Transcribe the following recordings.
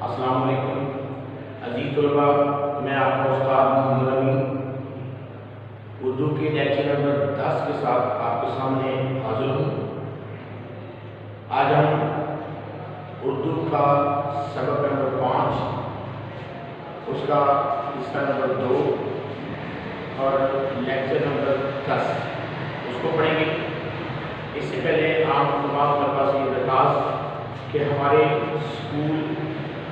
السلام علیکم عزیز طلباء، میں آپ کا استاد محمد امین اردو کے لیکچر نمبر 10 کے ساتھ آپ کے سامنے حاضر ہوں۔ آج ہم اردو کا سبق نمبر 5، اس کا حصہ نمبر 2 اور لیکچر نمبر 10 اس کو پڑھیں گے۔ اس سے پہلے آپ تمام طلباء سے درخواست کہ ہمارے اسکول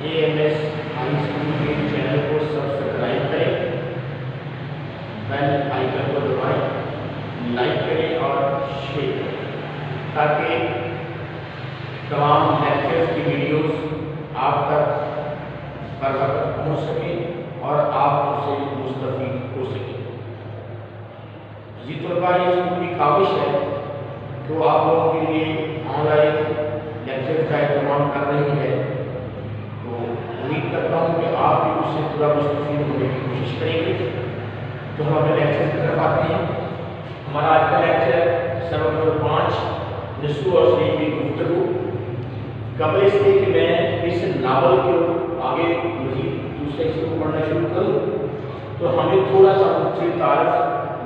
AMS ہائی اسکول کے چینل کو سبسکرائب کریں، بیل آئیکن کو دبائیں، لائک کریں اور شیئر کریں تاکہ تمام لیکچرز کی ویڈیوز آپ تک بر وقت پہنچ سکیں اور آپ اس سے مستفید ہو سکیں۔ عزیز طلباء، یہ اسکول کی کاوش ہے کہ وہ آپ لوگوں کے لیے آن لائن لیکچر کا اہتمام کر رہی ہے، تو امید کرتا ہوں کہ آپ بھی اس سے پورا مستفید ہونے کی کوشش کریں گے۔ تو ہم اپنے لیکچر کی طرف آتے ہیں۔ ہمارا آج کا لیکچر سبق نمبر 5 نسو اور صحیح کی گفتگو۔ قبل اس کے کہ میں اس ناول کو آگے مزید دوسرے حصے کو پڑھنا شروع کروں، تو ہمیں تھوڑا سا اس سے تعارف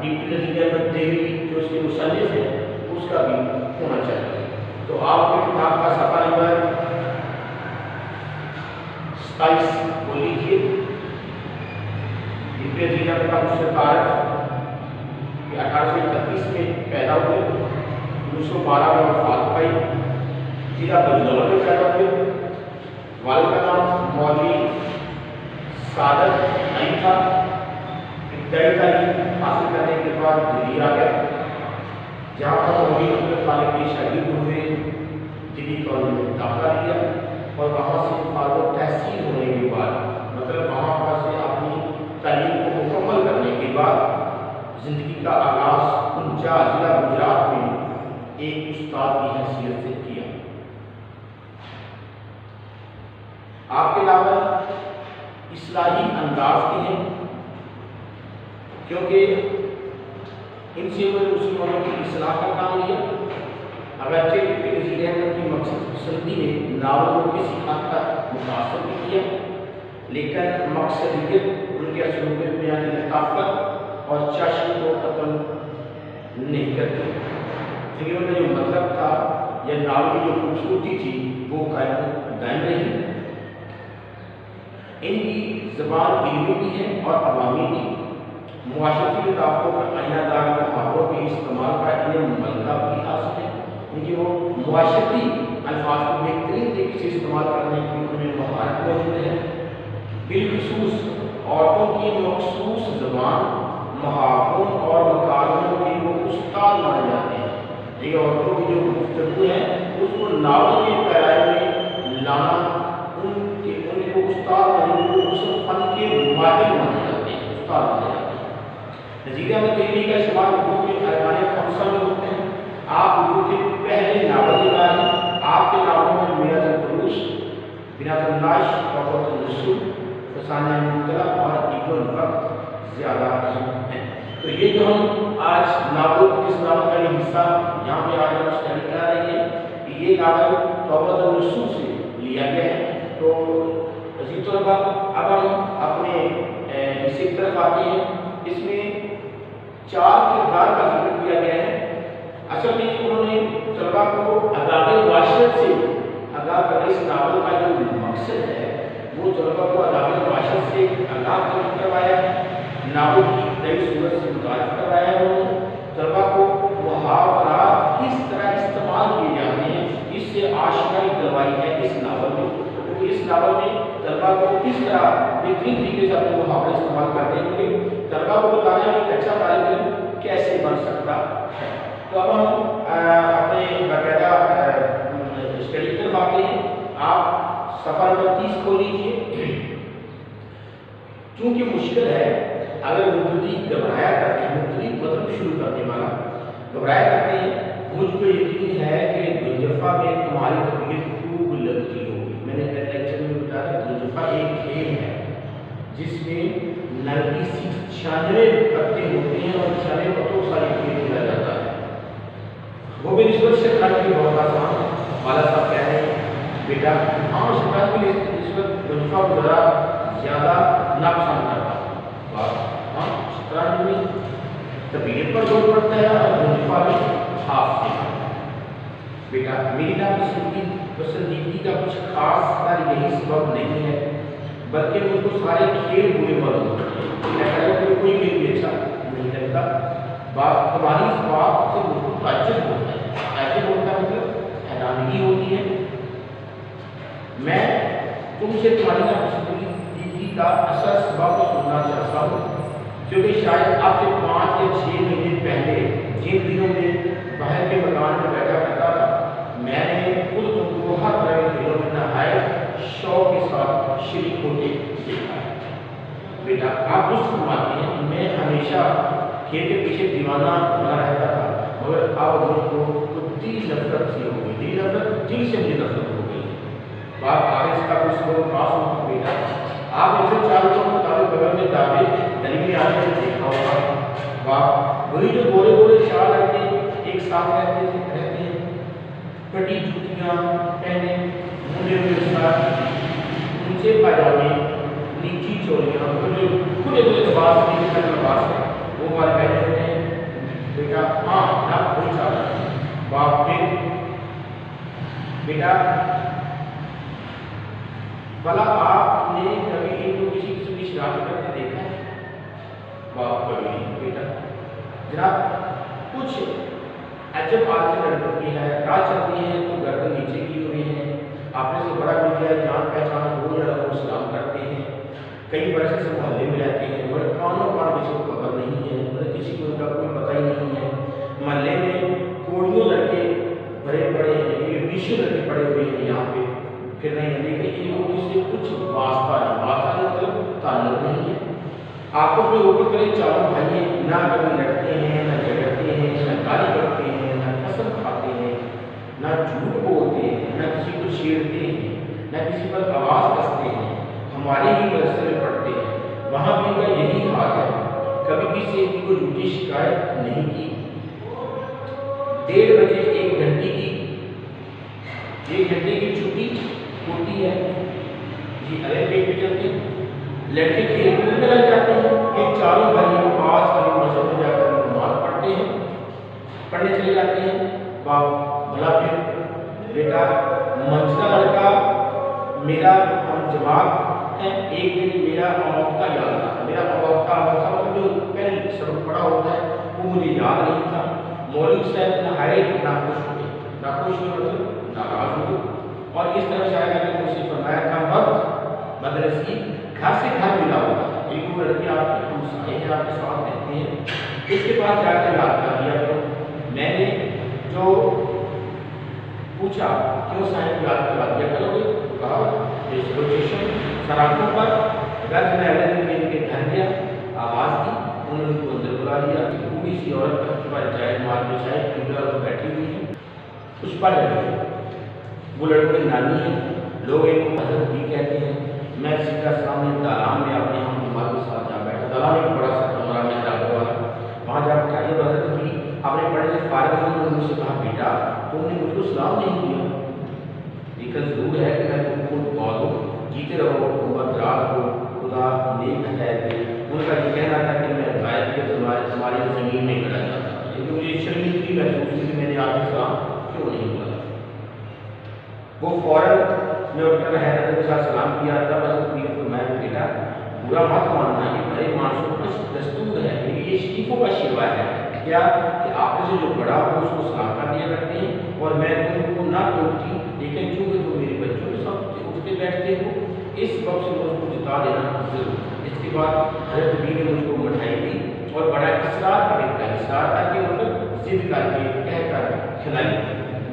ڈپٹی نظیر احمد دہلوی جو اس کے مصنف ہیں اس کا بھی ہونا چاہیے۔ تو آپ کی کتاب کا صفحہ نمبر 27 کو لیجیے۔ ڈپٹی نظیر احمد کا مجھ سے تعارف کہ 1831 میں پیدا ہوئے، 1912 میں وفات پائی، ضلع بجنور میں پیدا ہوئے۔ والد کا نام مولوی سعادت نہیں تھا۔ ابتدائی تعلیم حاصل کرنے کے بعد دلی آ گئے، جہاں پر مولوی احمد خالق کے شاگرد ہوئے، دلی کالج میں داخلہ لیا اور وہاں سے فارغ التحصیل ہونے کے بعد مطلب وہاں پر سے اپنی تعلیم کو مکمل کرنے کے بعد زندگی کا آغاز انجا ضلع گجرات میں ایک استاد کی حیثیت سے کیا۔ آپ کے علاوہ اصلاحی انداز کے ہیں، کیونکہ ان سے انہوں نے مسلمانوں کی اصلاح کا کام لیا۔ اگرچہ ڈپٹی نظیر احمد کی مقصد پسندی نے ناول کو کسی حد تک متاثر بھی کیا، لیکن مقصدیت ان کے اسلوب بیان لطافت اور چاشنی کو ختم نہیں کرتی، کیونکہ ان کا جو مطلب تھا یا ناول کی جو خوبصورتی تھی وہ قائم دائم رہی۔ ان کی زبان علمی بھی ہے اور عوامی بھی۔ معاشرتی لطافتوں کا آئینہ دار محاوروں کے استعمال کا انہیں ملکہ بھی حاصل ہے، کیونکہ وہ معاشرتی الفاظ کو بہترین طریقے سے استعمال کرنے کی انہیں مہارت موجود ہے۔ بالخصوص عورتوں کی مخصوص زبان، محاوروں اور مکالموں کے وہ استاد مانے جاتے ہیں۔ یہ عورتوں کی جو گفتگو ہے اس کو ناول کے پیرائے میں لانا ان کو استاد مانے، اس فن کے ماہر مانے جاتے ہیں، استاد مانے جاتے ہیں۔ نظیر احمد دہلوی کا شمار اردو کے ارکان خمسہ میں ہوتے ہیں۔ آپ اردو کے پہلے ناول نگار ہیں۔ آپ کے ناولوں میں میرا الفروش، بنات الناش، توبۃ النصوص، فسانہ مبتلا اور ابن الوقت زیادہ اہم ہیں۔ تو یہ جو ہم آج ناول، اس ناول کا یہ حصہ یہاں پہ آج ہم اسٹڈی کر رہے ہیں کہ یہ ناول توبۃ النصوص سے لیا گیا ہے۔ تو عزیز طلباء، اب ہم اپنے حصے کی طرف آتے ہیں۔ اس میں 4 کردار کا ذکر کیا گیا ہے۔ اصل میں انہوں نے طلباء کو آداب معاشرت سے آگاہ کرنے، اس ناول کا جو مقصد ہے وہ طلباء کو آداب معاشرت سے آگاہ کروایا ہے، ناول کی نئی صورت سے متعارف کروایا ہے۔ انہوں نے طلباء کو محاورات کس طرح استعمال کیے جاتے ہیں اس سے آشنائی دلوائی ہے اس ناول میں، کیونکہ اس ناول میں طلباء کو کس طرح بہترین طریقے سے اپنے محاورے استعمال کرنے ہوں گے، طلباء کو بتانا ہے کہ اچھا طالب علم کیسے بن سکتا ہے۔ تو اب ہم اپنے باقاعدہ اسٹڈی کی طرف آتے ہیں۔ آپ صفحہ نمبر 30 کو لیجیے۔ چونکہ مشکل ہے، اگر مبتدی گھبرایا کرتے ہیں، مبتدی مطلب شروع کرنے والا گھبرایا کرتے ہیں، مجھ کو یقین ہے کہ گنجفہ میں تمہاری طبیعت خوب لگتی ہوگی۔ میں نے لیکچر میں بتایا کہ گنجفہ ایک کھیل ہے جس میں نرگی سی 96 پتے ہوتے ہیں اور 96 پتوں سارے کھیل کھیلا جاتا ہے۔ وہ بھی نسبت سے کھانے کی بہت آسان ہے۔ والا صاحب کہہ رہے ہیں بیٹا ہاں شکایت بھی वक्त वजीफा को ज़रा ज़्यादा नापसंद करता हूँ। हाँ, शतरंज में तबीयत पर जोर पड़ता है और वजीफा में हाफ से। बेटा मेरी पसंदीदगी का कुछ खास तर यही सबब नहीं है, बल्कि मुझको सारे खेल बुरे मालूम होते हैं। कोई खेल भी अच्छा नहीं लगता। बात तुम्हारी इस बात से मुझको ताज्जुब होता है। ऐसे बोलता है मतलब हैरानगी होती है। मैं तुमसे तुम्हारी नापसंदीदगी का असल सबब सुनना चाहता हूँ, क्योंकि शायद आपसे 5 या 6 महीने पहले जिन दिनों में बाहर के मकान में बैठा करता था, मैंने खुद तुमको हर तरह के खेलों में नहाए शौक के साथ शरीक होते देखा है। बेटा आप दुरुस्त फरमाते हैं, मैं हमेशा खेल के पीछे दीवाना बना रहता था, मगर अब मुझको तो दिल नफरत सी हो गई। दिल नफरत, दिल से मुझे नफरत हो गई। बात आगे इसका कुछ सबक पास हो। बेटा आप इसे 4 मुताबिक बगल में दावे दलील आने से देखा होगा। वाह, वही जो गोरे गोरे 4 लड़के एक साथ रहते हैं, कटी जूतियाँ पहने, मुंडे हुए साथ, नीचे पाजामे, नीची चोलियाँ, जो खुले खुले लिबास है वो हमारे पहने होते हैं। बेटा हाँ ना वही चाहता है। बाप फिर बेटा भला आपने कभी इनको किसी किस्म की शरारत करते देखा है? बाप कभी नहीं। बेटा जनाब कुछ अजब आदत लड़कों की है, राह चलती है तो गर्दन नीचे की हुई है, आपने से बड़ा मिल गया, जान पहचान हो या वो सलाम करते हैं, कई बरस से मोहल्ले में रहते हैं, मगर कानों कान किसी को खबर नहीं है, मतलब किसी को उनका कोई पता ही नहीं है। मोहल्ले में कोड़ियों लड़के भरे पड़े हैं, ये 20 लड़के पड़े हुए हैं यहाँ पे फिर नहीं है, लेकिन इनको किसी कुछ वास्ता नहीं मतलब ताल्लुक नहीं है। आपस में ऊपर करे चारों भाई ना कभी लड़ते हैं, ना झगड़ते हैं, ना गाली करते हैं, ना कसम खाते हैं, ना झूठ बोलते हैं, ना किसी को छेड़ते हैं, ना किसी पर आवाज़ कसते हैं। हमारे ही मदरसे में पढ़ते हैं, वहाँ भी इनका यही हाल है। कभी किसी की कोई झूठी शिकायत नहीं की। 1:30 बजे 1 घंटे की छुट्टी होती है जी। अरे पेट पे चलते लड़के खेल कूद में लग जाते हैं। ये चारों भाई पास कभी मस्जिद में जाकर नमाज पढ़ते हैं, पढ़ने चले जाते हैं। बाप भला फिर बेटा मंझला लड़का मेरा हम जमात है। एक दिन मेरा अमौत का याद था, मेरा अमौत का मतलब जो पहले सबक पढ़ा होता है वो मुझे याद नहीं था। मौलवी साहब नहाए नाखुश हुए, मतलब नाराज हुए, और इस तरह शायद ने मुझसे फरमाया था वक्त मदरसी घर से घर मिला हुआ है, एक वो लड़के आपके हमसाए हैं, आपके साथ रहते हैं, इसके पास जाकर याद कर दिया। तो मैंने जो पूछा क्यों साहिब याद करा दिया करोगे, तो कहा स्टेशन सराखों पर गर्ज में अगले दिन इनके घर गया, आवाज़ दी, उन्होंने उनको अंदर बुला लिया। पूरी सी औरत तक पर चाय मार बिछाए, क्योंकि बैठी हुई है, कुछ पढ़ रही है। वो लड़के की नानी है, लोग इनको हजरत भी कहते हैं। मैं सीधा सामने दालान में अपने हम जुमात के साथ जा बैठा। दालान एक बड़ा सा कमरा में जाने वाला, वहाँ जाकर क्या हजरत भी अपने पढ़ने से फारिग हुए। उन्होंने मुझसे कहा बेटा तुमने मुझको सलाम नहीं दिया, लेकिन जरूर है कि मैं तुमको दुआ दूँ, जीते रहो, उम्र दराज हो, खुदा नेक हदायत दे। उनका ये कहना था कि मैं गायब के तुम्हारी ज़मीन में गड़ा जाता, लेकिन मुझे शर्मिंदगी महसूस हुई कि मैंने आपके सलाम क्यों नहीं बोला। वो फौरन में उठकर हैदर के साथ सलाम किया था। बस मैं बेटा बुरा मत मानना, ये बड़े मानसों का दस्तूर है, ये शरीफों का शिवा है क्या कि आपने से जो बड़ा हो उसको सलाम कर दिया करते हैं। और मैं तुमको ना टोकती, लेकिन चूँकि तुम मेरे बच्चों के साथ उठते बैठते हो, इस वक्त से मुझको जिता देना जरूर। इसके बाद हजरत भी ने मुझको मिठाई दी और बड़ा इसरार करके मतलब जिद करके कहकर खिलाई।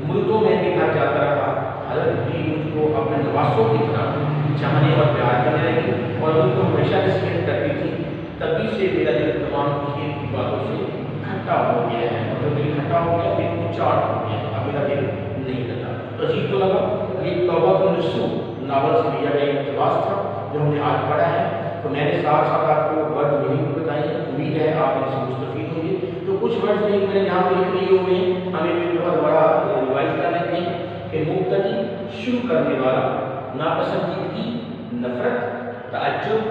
मुल्कों में भी घर जाता रहा। हजरत भी मुझको अपने नवासों की तरह चाहने और प्यार करने लगी और उनको हमेशा रिस्पेक्ट करती थी। तभी से मेरा दिल तमाम खेल की बातों से खट्टा हो गया है, मतलब दिल खट्टा हो गया, दिल उचाट हो गया है, अब मेरा दिल नहीं करता। अजीब तो लगा। ये तौबा-तुन-नसूह नावल से लिया गया इक़्तिबास था जो हमने आज पढ़ा है। तो मैंने साथ साथ आपको वर्ड वही बताई है, उम्मीद है आप इनसे मुस्तफ़ीद होंगे। तो कुछ वर्ड्स नहीं मैंने यहाँ पर लिख लिए हुए हैं, हमें भी बहुत बड़ा रिवाइज कर लेते हैं कि मुब्तदी शुरू करने वाला, नापसंदीदगी नफरत, ताज्जुब,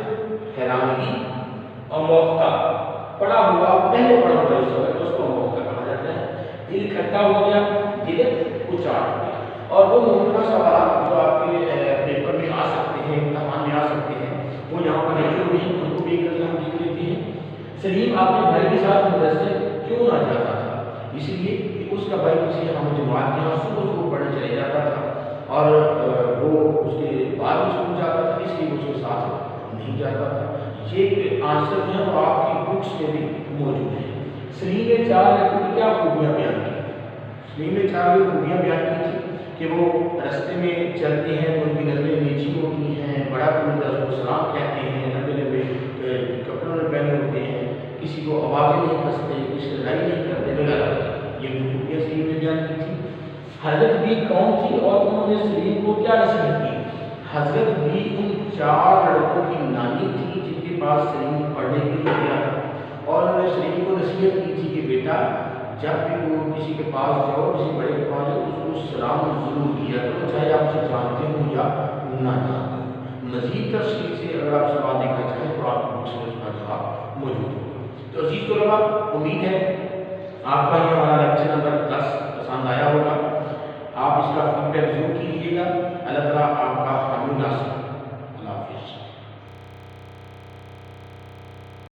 हैरानगी और मौका पड़ा हुआ पहले पड़ा हुआ जो शब्द है उसको मौका कहा जाता है। दिल खट्टा हो गया, दिल उचाट हो गया। और वो मुमकिन सवाल जो आपके पेपर में आ सकते हैं, इम्तिहान में आ सकते हैं, वो यहाँ पर लिखे हुए हैं, उनको भी एक नजर हम देख लेते हैं। सलीम अपने भाई के साथ मदरसे क्यों ना जाता था? इसलिए कि उसका भाई किसी हम जमात में सुबह सुबह पढ़ने चले जाता था और वो उसके बाद में स्कूल जाता था, इसलिए वो उसके साथ नहीं जाता था। ये आंसर जो है वो आपकी बुक्स में भी मौजूद है। सलीम ने 4 लड़कों की क्या खूबियाँ बयान की? सलीम ने 4 खूबियाँ बयान की थी कि वो रास्ते में चलते हैं तो उनकी नजरें नीची होती हैं, बड़ा बुलंद उसको सलाम कहते हैं, लंबे लंबे कपड़ों में पहने होते हैं, किसी को आवाज़ें नहीं कसते, किसी से लड़ाई नहीं करते वगैरह। ये खूबियाँ सलीम ने बयान की थी। हजरत भी कौन थी और उन्होंने सलीम को क्या नसीहत की? हजरत भी उन 4 लड़कों की नानी थी जिनके पास सलीम पढ़ने के लिए गया था और उन्होंने सलीम को नसीहत की थी कि बेटा जब भी वो किसी के पास जाओ, किसी बड़े के पास जाओ, उसको सलाम जरूर किया करो, चाहे आप उसे जानते हो या ना जानते हो। मजीद तफसील से अगर आप सवाल देखना चाहें तो आपको बुक्स में उसका जवाब मौजूद होगा। तो अजीज तलबा, उम्मीद है आपका ये हमारा लेक्चर